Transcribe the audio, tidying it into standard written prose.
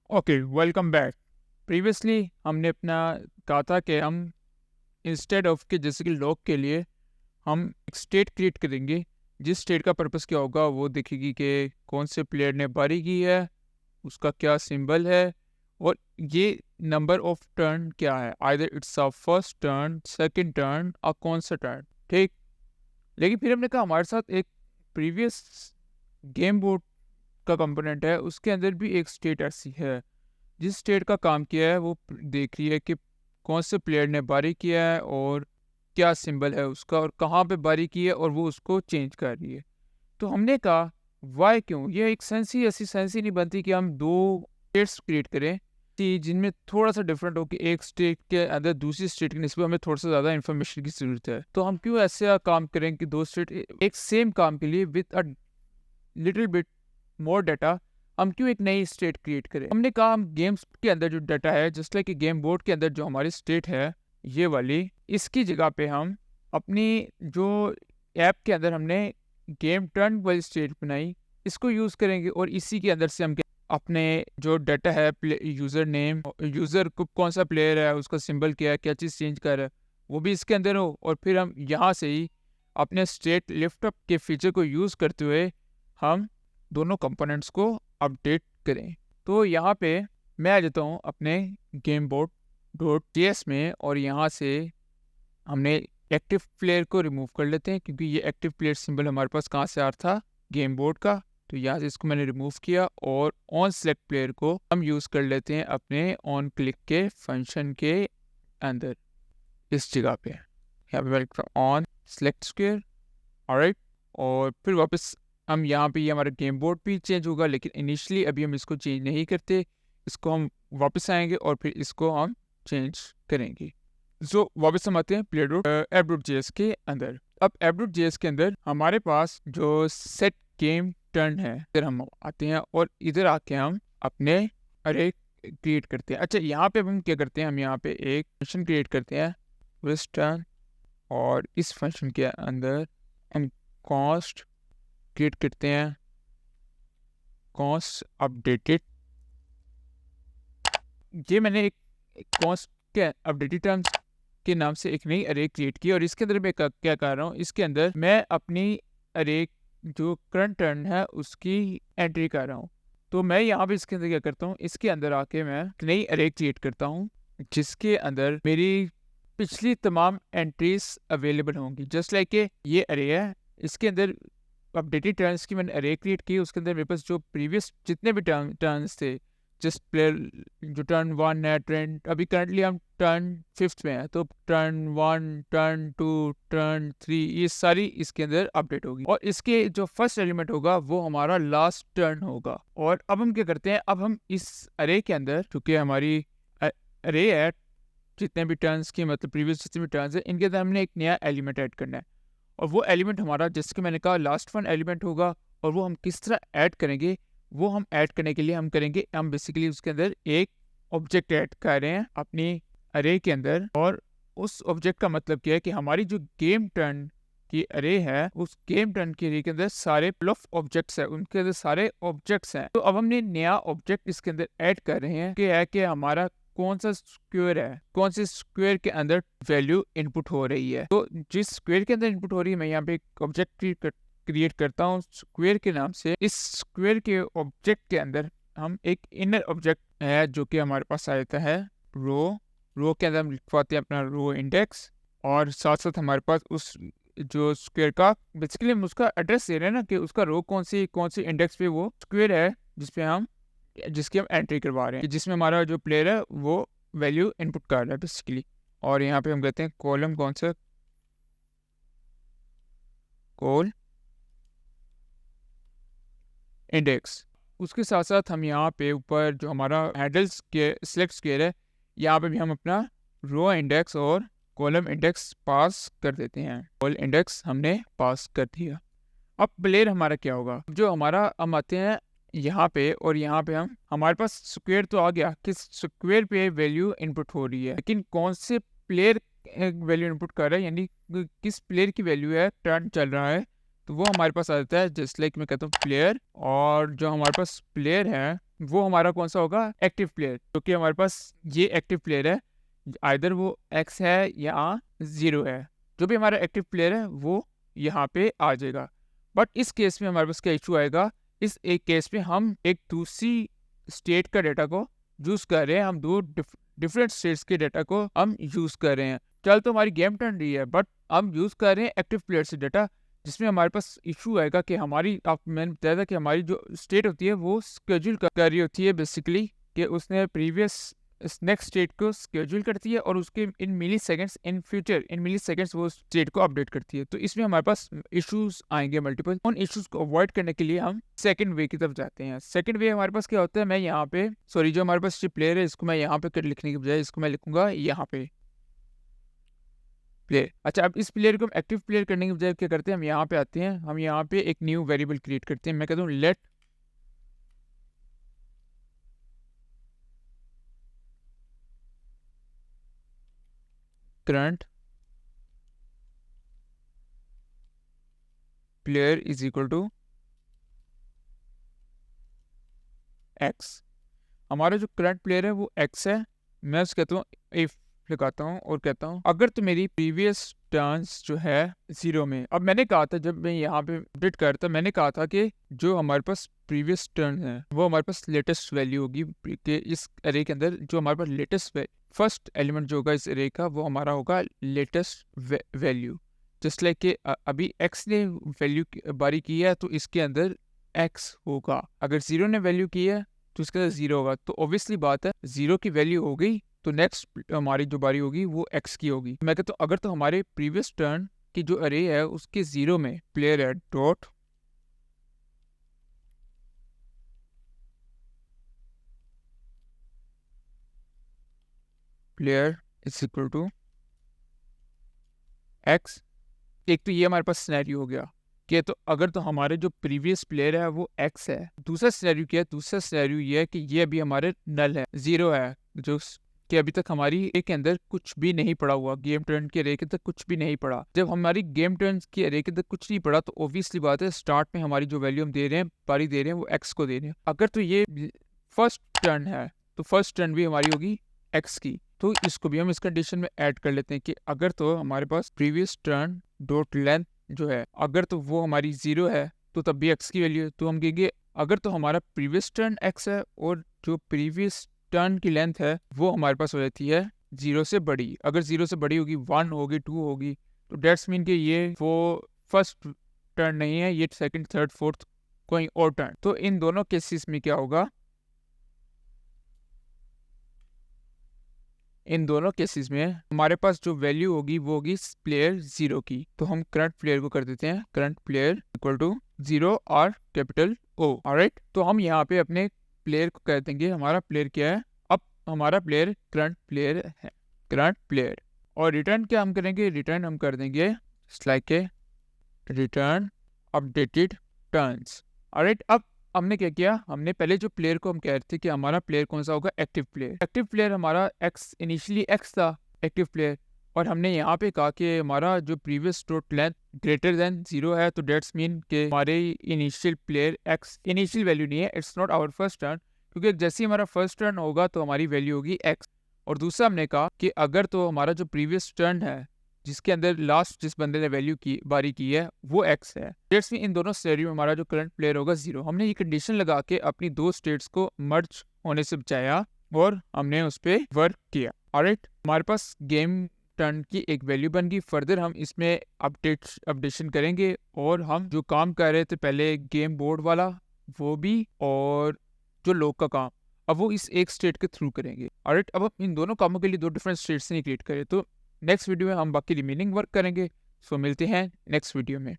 Okay, welcome back. Previously हमने अपना कहा था कि हम इंस्टेड ऑफ के जैसे कि लॉग के लिए हम एक स्टेट क्रिएट करेंगे। जिस स्टेट का पर्पस क्या होगा वो देखेगी कि कौन से प्लेयर ने बारी की है, उसका क्या सिंबल है, और ये नंबर ऑफ टर्न क्या है, either it's a first turn, second turn और कौन सा टर्न। ठीक। लेकिन फिर हमने कहा हमारे साथ एक प्रीवियस गेम बोर्ड का कंपोनेंट है, उसके अंदर भी एक स्टेट ऐसी है जिस स्टेट का काम किया है वो देख रही है कि कौन से प्लेयर ने बारी किया है और क्या सिंबल है उसका और कहाँ पे बारी की है, और वो उसको चेंज कर रही है। तो हमने कहा वाई क्यों, ये एक सेंस ही ऐसी सेंस ही नहीं बनती कि हम दो स्टेट्स क्रिएट करें कि जिनमें थोड़ा सा डिफरेंट हो कि एक स्टेट के अंदर दूसरी स्टेट की निस्बत हमें थोड़ा सा ज़्यादा इन्फॉर्मेशन की ज़रूरत है। तो हम क्यों ऐसा काम करें कि दो स्टेट एक सेम काम के लिए with a little bit more data हम क्यों एक नई स्टेट क्रिएट करें। हमने कहा हम गेम्स के अंदर जो डाटा है, जस्ट लाइक गेम बोर्ड के अंदर जो हमारी स्टेट है ये वाली, इसकी जगह पे हम अपनी जो ऐप के अंदर हमने गेम टर्न वाली स्टेट बनाई इसको यूज़ करेंगे, और इसी के अंदर से हम अपने जो डाटा है, यूज़र नेम, यूज़र को कौन सा प्लेयर है, उसका सिंबल क्या है, क्या चीज़ चेंज कर रहा है, वो भी इसके अंदर हो। और फिर हम यहाँ से ही अपने स्टेट लिफ्ट अप के फीचर को यूज़ करते हुए हम दोनों कंपोनेंट्स को अपडेट करें। तो यहाँ पे मैं आ जाता हूँ अपने गेम बोर्ड डॉट जेएस में, और यहाँ से हमने एक्टिव प्लेयर को रिमूव कर लेते हैं क्योंकि ये एक्टिव प्लेयर सिंबल हमारे पास कहाँ से आ रहा था, गेम बोर्ड का। तो यहाँ से इसको मैंने रिमूव किया और ऑन सेलेक्ट प्लेयर को हम यूज़ कर लेते हैं अपने ऑन क्लिक के फंक्शन के अंदर, इस जगह पे यहाँ पे welcome on select square. Alright, और फिर वापस हम यहाँ पे ये हमारा गेम बोर्ड भी चेंज होगा, लेकिन इनिशियली अभी हम इसको चेंज नहीं करते, इसको हम वापस आएंगे और फिर इसको हम चेंज करेंगे। सो वापस हम आते हैं play dot app dot JS के अंदर। अब ऐप डॉट जेएस के अंदर हमारे पास जो सेट गेम टर्न है, इधर हम आते हैं और इधर आके हम अपने अरे क्रिएट करते हैं। अच्छा, यहाँ पे हम क्या करते हैं, हम यहाँ पे एक फंक्शन क्रिएट करते हैं विथ टर्न, और इस फंक्शन के अंदर हम कॉस्ट क्रिएट करते हैं, कॉस्ट अपडेटेड। ये मैंने एक कॉस्ट के अपडेटेड टर्म्स के नाम से एक नई अरे क्रिएट की, और इसके अंदर मैं क्या कर रहा हूँ, इसके अंदर मैं अपनी अरे जो करंट टर्न है उसकी एंट्री कर रहा हूँ। तो मैं यहाँ पे इसके अंदर क्या करता हूँ, इसके अंदर आके मैं एक नई अरे क्रिएट करता हूँ जिसके अंदर मेरी पिछली तमाम एंट्रीज अवेलेबल होंगी। जस्ट लाइक ये अरे है, इसके अंदर अपडेटेड टर्न्स की मैंने अरे क्रिएट की, उसके अंदर मेरे पास जो प्रीवियस जितने भी टर्न्स थे, जस्ट प्लेयर जो टर्न 1 है, ट्रेंड अभी करंटली हम टर्न 5th में है, तो टर्न 1, टर्न 2, टर्न 3, ये सारी इसके अंदर अपडेट होगी, और इसके जो फर्स्ट एलिमेंट होगा वो हमारा लास्ट टर्न होगा। और अब हम क्या करते हैं, अब हम इस अरे के अंदर, चूंकि हमारी अरे है जितने भी टर्न्स की, मतलब प्रीवियस जितने भी टर्न्स है, इनके अंदर हमने एक नया एलिमेंट ऐड करना है, और वो एलिमेंट हमारा जैसे कि मैंने कहा लास्ट वन एलिमेंट होगा। और वो हम किस तरह ऐड करेंगे, वो हम ऐड करने के लिए हम करेंगे, हम बेसिकली उसके अंदर एक ऑब्जेक्ट ऐड कर रहे हैं अपनी अरे के अंदर। और उस ऑब्जेक्ट का मतलब क्या है कि हमारी जो गेम टर्न की अरे है, उस गेम टर्न के अरे के अंदर सारे प्लफ ऑब्जेक्ट्स है, उनके अंदर सारे ऑब्जेक्ट्स हैं। तो अब हमने नया ऑब्जेक्ट इसके अंदर ऐड कर रहे हैं कि हमारा कौन सा स्क्वायर है, कौन से स्क्वायर के अंदर वैल्यू इनपुट हो रही है। तो जिस स्क्वायर के अंदर इनपुट हो रही है, मैं यहाँ पे एक ऑब्जेक्ट क्रिएट करता हूँ स्क्वायर के नाम से। इस स्क्वायर के ऑब्जेक्ट के अंदर हम एक इनर ऑब्जेक्ट है जो कि हमारे पास आ जाता है रो के अंदर हम लिखवाते हैं अपना रो इंडेक्स, और साथ साथ हमारे पास उस जो स्क्वायर का बेसिकली हम उसका एड्रेस दे रहे हैं ना, कि उसका रो कौन सी इंडेक्स पे वो स्क्वायर है जिसकी हम एंट्री करवा रहे हैं, जिसमें हमारा जो प्लेयर है वो वैल्यू इनपुट कर रहा है बेसिकली। और यहाँ पे हम कहते हैं कॉलम कौन सा, कॉल इंडेक्स। उसके साथ साथ हम यहाँ पे ऊपर जो हमारा हैंडल्स के सिलेक्ट स्क्वायर है, यहाँ पे भी हम अपना रो इंडेक्स और कॉलम इंडेक्स पास कर देते हैं। कॉल इंडेक्स हमने पास कर दिया। अब प्लेयर हमारा क्या होगा, जो हमारा हम आते हैं यहाँ पे, और यहाँ पे हमारे पास स्क्वायर तो आ गया कि स्क्वायर पे वैल्यू इनपुट हो रही है, लेकिन कौन से प्लेयर वैल्यू इनपुट कर रहा है, यानी किस प्लेयर की वैल्यू है, टर्न चल रहा है, तो वो हमारे पास आ जाता है। जस्ट लाइक मैं कहता हूँ प्लेयर, और जो हमारे पास प्लेयर है वो हमारा कौन सा होगा, एक्टिव प्लेयर, क्योंकि हमारे पास ये एक्टिव प्लेयर है, आइदर वो x है या 0 है, जो भी हमारा एक्टिव प्लेयर है वो यहाँ पे आ जाएगा। बट इस केस में हमारे पास क्या इशू आएगा, इस एक केस में हम एक दूसरी स्टेट का डेटा को यूज़ कर रहे हैं, हम दो डिफरेंट स्टेट्स के डेटा को हम यूज़ कर रहे हैं। चल तो हमारी गेम टर्न रही है, बट हम यूज़ कर रहे हैं एक्टिव प्लेयर से डेटा, जिसमें हमारे पास इशू आएगा कि हमारी, आप मैंने बताया था कि हमारी जो स्टेट होती है वो स्केड्यूल कर रही होती है बेसिकली, कि उसने प्रीवियस नेक्स्ट स्टेट को स्केड्यूल करती है और उसके in milliseconds in future in milliseconds वो स्टेट को अपडेट करती है। तो इसमें हमारे पास इश्यूज आएंगे मल्टीपल। उन इश्यूज को अवॉइड करने के लिए हम सेकंड वे की तरफ जाते हैं। सेकंड वे हमारे पास क्या होता है, मैं यहाँ पे जो हमारे पास प्लेयर है इसको मैं यहाँ पे लिखने के बजाय इसको मैं लिखूंगा यहाँ पे प्लेयर। अच्छा, अब इस प्लेयर को हम एक्टिव प्लेयर करने के बजाय क्या करते हैं, हम यहाँ पे आते हैं, हम यहाँ पे एक न्यू वेरिएबल क्रिएट करते हैं। मैं कहता हूँ let current player is equal to X. हमारा जो करंट प्लेयर है वो एक्स है। मैं उसको कहता हूँ इफ लगाता हूँ और कहता हूँ अगर तो मेरी प्रीवियस टर्न्स जो है 0 में। अब मैंने कहा था, जब मैं यहाँ पे अपडेट करता, मैंने कहा था कि जो हमारे पास प्रीवियस टर्न है वो हमारे पास लेटेस्ट वैल्यू होगी कि इस एरे के अंदर जो हमारे पास लेटेस्ट फर्स्ट एलिमेंट जो होगा इस एरे का वो हमारा होगा लेटेस्ट वैल्यू। जस्ट लाइक कि अभी x ने वैल्यू बारी की है तो इसके अंदर x होगा, अगर 0 ने वैल्यू की है तो इसके अंदर 0 होगा। तो ऑब्वियसली बात है 0 की वैल्यू हो गई तो नेक्स्ट हमारी जो बारी होगी वो x की होगी। मैं कहता हूँ अगर तो हमारे प्रीवियस टर्न की जो अरे है उसके 0 में प्लेयर है dot player is equal to x। एक तो ये हमारे पास सिनेरियो हो गया कि तो अगर तो हमारे जो प्रीवियस प्लेयर है वो x है। दूसरा सिनेरियो क्या है, दूसरा सिनेरियो ये है कि ये अभी हमारे नल है, 0 है, जो कि अभी तक हमारी रे के अंदर कुछ भी नहीं पड़ा हुआ, गेम टर्न के रे के अंदर कुछ भी नहीं पड़ा। जब हमारी गेम टर्न के रे के अंदर कुछ नहीं पड़ा तो ऑब्वियसली बात है स्टार्ट में हमारी जो वैल्यू हम दे रहे हैं, बारी दे रहे हैं, वो x को दे रहे हैं। अगर तो ये फर्स्ट टर्न है तो फर्स्ट टर्न भी हमारी होगी x की। तो इसको भी हम इस कंडीशन में ऐड कर लेते हैं कि अगर तो हमारे पास प्रीवियस टर्न डॉट लेंथ जो है अगर तो वो हमारी 0 है तो तब भी x की वैल्यू है। तो हम कहेंगे अगर तो हमारा प्रीवियस टर्न x है और जो प्रीवियस टर्न की लेंथ है वो हमारे पास हो जाती है 0 से बड़ी। अगर 0 से बड़ी होगी 1 होगी 2 होगी तो डेट्स मीन कि ये वो फर्स्ट टर्न नहीं है, ये सेकंड थर्ड फोर्थ कोई और टर्न। तो इन दोनों केसेस में क्या होगा, इन दोनों केसेस में हमारे पास जो वैल्यू होगी वो होगी प्लेयर 0 की। तो हम करंट प्लेयर को कर देते हैं करंट प्लेयर इक्वल टू 0 और कैपिटल O। ऑलराइट, तो हम यहाँ पे अपने प्लेयर को कह देंगे हमारा प्लेयर क्या है। अब हमारा प्लेयर करंट प्लेयर है, करंट प्लेयर। और रिटर्न क्या हम करेंगे, रिटर्न हम कर देंगे like return updated turns. Alright, अब हमने क्या किया, हमने पहले जो प्लेयर को हम कह रहे थे कि हमारा प्लेयर कौन सा होगा, एक्टिव प्लेयर। एक्टिव प्लेयर हमारा x इनिशियली x था एक्टिव प्लेयर, और हमने यहाँ पे कहा कि हमारा जो previous dot length greater than 0 है। तो डेट्स मीन के हमारे initial player x initial value नहीं है, it's not our first turn, क्योंकि जैसे ही हमारा फर्स्ट टर्न होगा तो हमारी वैल्यू होगी x। और दूसरा हमने कहा कि अगर तो हमारा जो प्रीवियस टर्न है जिसके अंदर लास्ट जिस बंदे ने वैल्यू की बारी की है वो x है। स्टेट्स में इन दोनों सिनेरियो में हमारा जो करंट प्लेयर होगा 0। हमने ये कंडीशन लगा के अपनी दो स्टेट्स को मर्ज होने से बचाया और हमने उस पर वर्क किया। ऑलराइट, हमारे पास गेम टर्न की एक वैल्यू बन गई। फर्दर हम इसमें अपडेशन करेंगे और हम जो काम कर रहे थे पहले गेम बोर्ड वाला वो भी, और जो लॉग का काम अब वो इस एक स्टेट के थ्रू करेंगे। ऑलराइट, अब हम इन दोनों कामों के लिए दो डिफरेंट स्टेट्स नहीं क्रिएट करें। तो नेक्स्ट वीडियो में हम बाकी रिमेनिंग वर्क करेंगे। सो मिलते हैं नेक्स्ट वीडियो में।